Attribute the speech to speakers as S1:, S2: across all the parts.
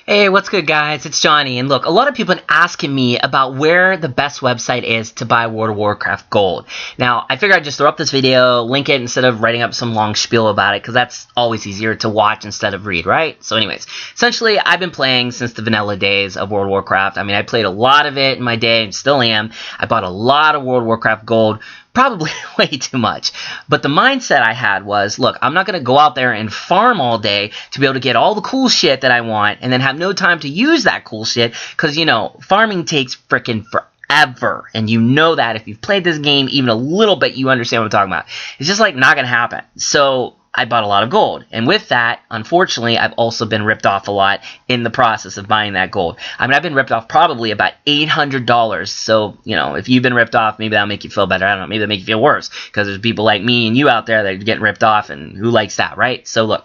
S1: Hey, what's good, guys? It's Johnny, and look, a lot of people have been asking me about where the best website is to buy World of Warcraft Gold. Now, I figured I'd just throw up this video, link it instead of writing up some long spiel about it, because that's always easier to watch instead of read, right? So anyways, essentially, I've been playing since the vanilla days of World of Warcraft. I mean, I played a lot of it in my day, and still am. I bought a lot of World of Warcraft Gold, probably way too much. But the mindset I had was, look, I'm not going to go out there and farm all day to be able to get all the cool shit that I want and then have no time to use that cool shit because, you know, farming takes frickin' forever. And you know that if you've played this game even a little bit, you understand what I'm talking about. It's just like not going to happen. So I bought a lot of gold. And with that, unfortunately, I've also been ripped off a lot in the process of buying that gold. I mean, I've been ripped off probably about $800. So, you know, if you've been ripped off, maybe that'll make you feel better. I don't know. Maybe that'll make you feel worse because there's people like me and you out there that are getting ripped off, and who likes that, right? So, look.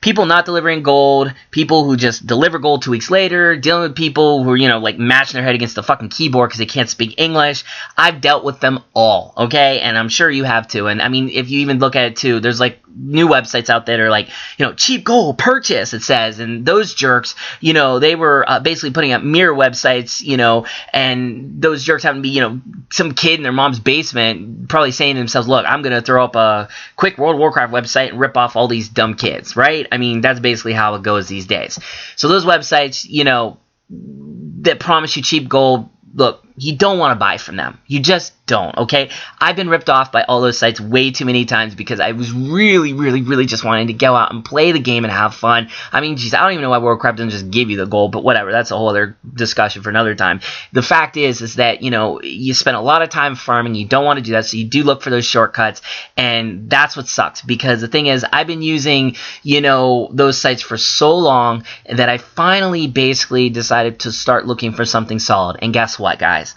S1: People not delivering gold, people who just deliver gold 2 weeks later, dealing with people who are, you know, like mashing their head against the fucking keyboard because they can't speak English. I've dealt with them all, okay? And I'm sure you have too. And I mean, if you even look at it too, there's like new websites out there that are like, you know, cheap gold purchase, it says. And those jerks, you know, they were basically putting up mirror websites, you know, and those jerks happen to be, you know, some kid in their mom's basement probably saying to themselves, look, I'm going to throw up a quick World of Warcraft website and rip off all these dumb kids, right? I mean, that's basically how it goes these days. So those websites, you know, that promise you cheap gold, look, you don't want to buy from them. You just don't, okay? I've been ripped off by all those sites way too many times because I was really just wanting to go out and play the game and have fun. I mean, geez, I don't even know why World of Warcraft doesn't just give you the gold, but whatever. That's a whole other discussion for another time. The fact is that, you know, you spend a lot of time farming. You don't want to do that, so you do look for those shortcuts, and that's what sucks because the thing is, I've been using, you know, those sites for so long that I finally basically decided to start looking for something solid. And guess what, guys?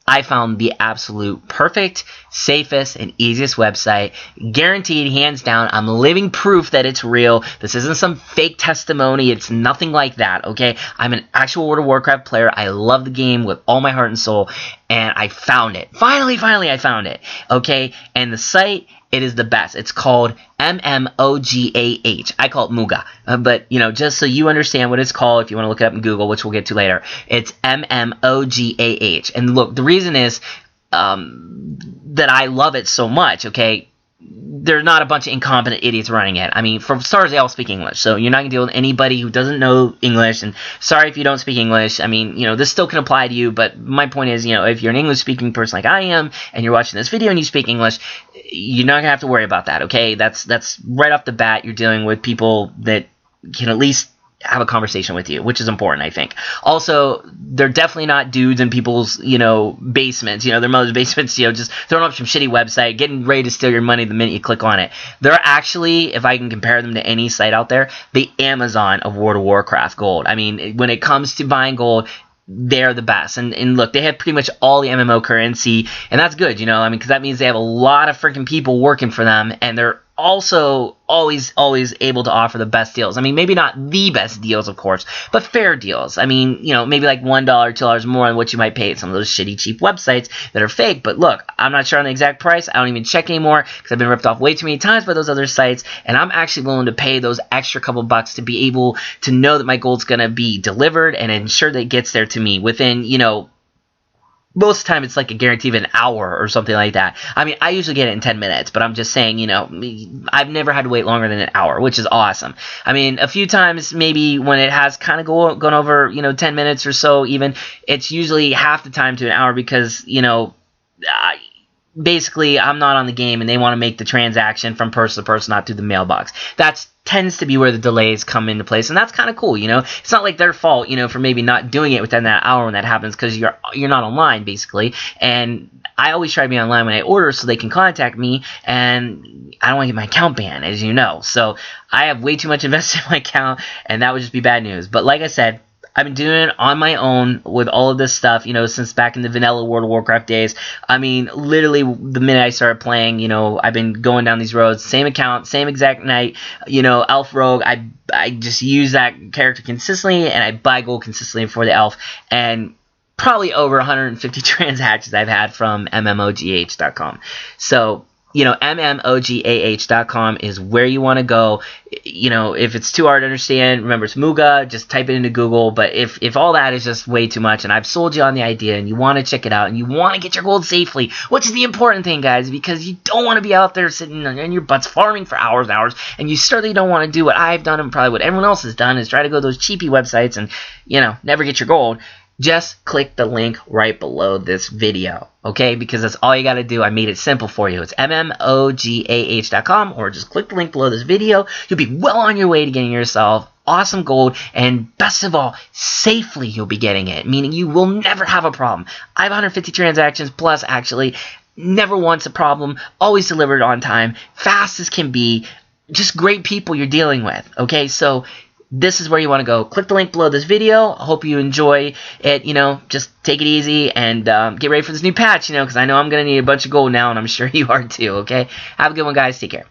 S1: I found the absolute perfect, safest, and easiest website. Guaranteed, hands down. I'm living proof that it's real. This isn't some fake testimony. It's nothing like that, okay? I'm an actual World of Warcraft player. I love the game with all my heart and soul, and I found it. Finally, I found it, okay? And the site, it is the best. It's called MmoGah. I call it MmoGah. But, you know, just so you understand what it's called, if you want to look it up in Google, which we'll get to later, it's MmoGah. And look, the reason is that I love it so much, okay? They're not a bunch of incompetent idiots running it. I mean, for starters, they all speak English, so you're not going to deal with anybody who doesn't know English, and sorry if you don't speak English. I mean, you know, this still can apply to you, but my point is, you know, if you're an English-speaking person like I am, and you're watching this video and you speak English, you're not going to have to worry about that, okay? That's right off the bat, you're dealing with people that can at least have a conversation with you, which is important, I think. Also, they're definitely not dudes in people's, you know, basements, you know, their mother's basements, you know, just throwing up some shitty website, getting ready to steal your money the minute you click on it. They're actually, if I can compare them to any site out there, the Amazon of World of Warcraft Gold. I mean, when it comes to buying gold, they're the best. And look, they have pretty much all the MMO currency, and that's good, you know, I mean, because that means they have a lot of freaking people working for them, and they're also always able to offer the best deals. I mean, maybe not the best deals, of course, but fair deals. I mean, you know, maybe like $1, $2 more than what you might pay at some of those shitty, cheap websites that are fake. But look, I'm not sure on the exact price. I don't even check anymore because I've been ripped off way too many times by those other sites, and I'm actually willing to pay those extra couple bucks to be able to know that my gold's going to be delivered and ensure that it gets there to me within, you know, most of the time it's like a guarantee of an hour or something like that. I mean, I usually get it in 10 minutes, but I'm just saying, you know, I've never had to wait longer than an hour, which is awesome. I mean, a few times maybe when it has kind of gone over, you know, 10 minutes or so even, it's usually half the time to an hour because, you know, basically I'm not on the game and they want to make the transaction from person to person, not through the mailbox. That tends to be where the delays come into place, and that's kind of cool, you know. It's not like their fault, you know, for maybe not doing it within that hour when that happens because you're not online, basically. And I always try to be online when I order so they can contact me, and I don't want to get my account banned, as you know. So I have way too much invested in my account, and that would just be bad news. But like I said, I've been doing it on my own with all of this stuff, you know, since back in the vanilla World of Warcraft days. I mean, literally the minute I started playing, you know, I've been going down these roads, same account, same exact night, you know, Elf Rogue. I just use that character consistently, and I buy gold consistently for the Elf, and probably over 150 transactions I've had from MmoGah.com. So, you know, MmoGah.com is where you want to go. you know, if it's too hard to understand, remember it's MmoGah, just type it into Google. But if all that is just way too much and I've sold you on the idea and you want to check it out and you want to get your gold safely, which is the important thing, guys, because you don't want to be out there sitting on your butts farming for hours and hours, and you certainly don't want to do what I've done and probably what everyone else has done, is try to go to those cheapy websites and, you know, never get your gold. Just click the link right below this video, okay? Because that's all you got to do. I made it simple for you. It's MmoGah.com, or just click the link below this video. You'll be well on your way to getting yourself awesome gold, and best of all, safely you'll be getting it, meaning you will never have a problem. I have 150 transactions plus, actually. Never once a problem. Always delivered on time. Fast as can be. Just great people you're dealing with, okay? So this is where you want to go. Click the link below this video. I hope you enjoy it. You know, just take it easy and get ready for this new patch, you know, because I know I'm going to need a bunch of gold now, and I'm sure you are too, okay? Have a good one, guys. Take care.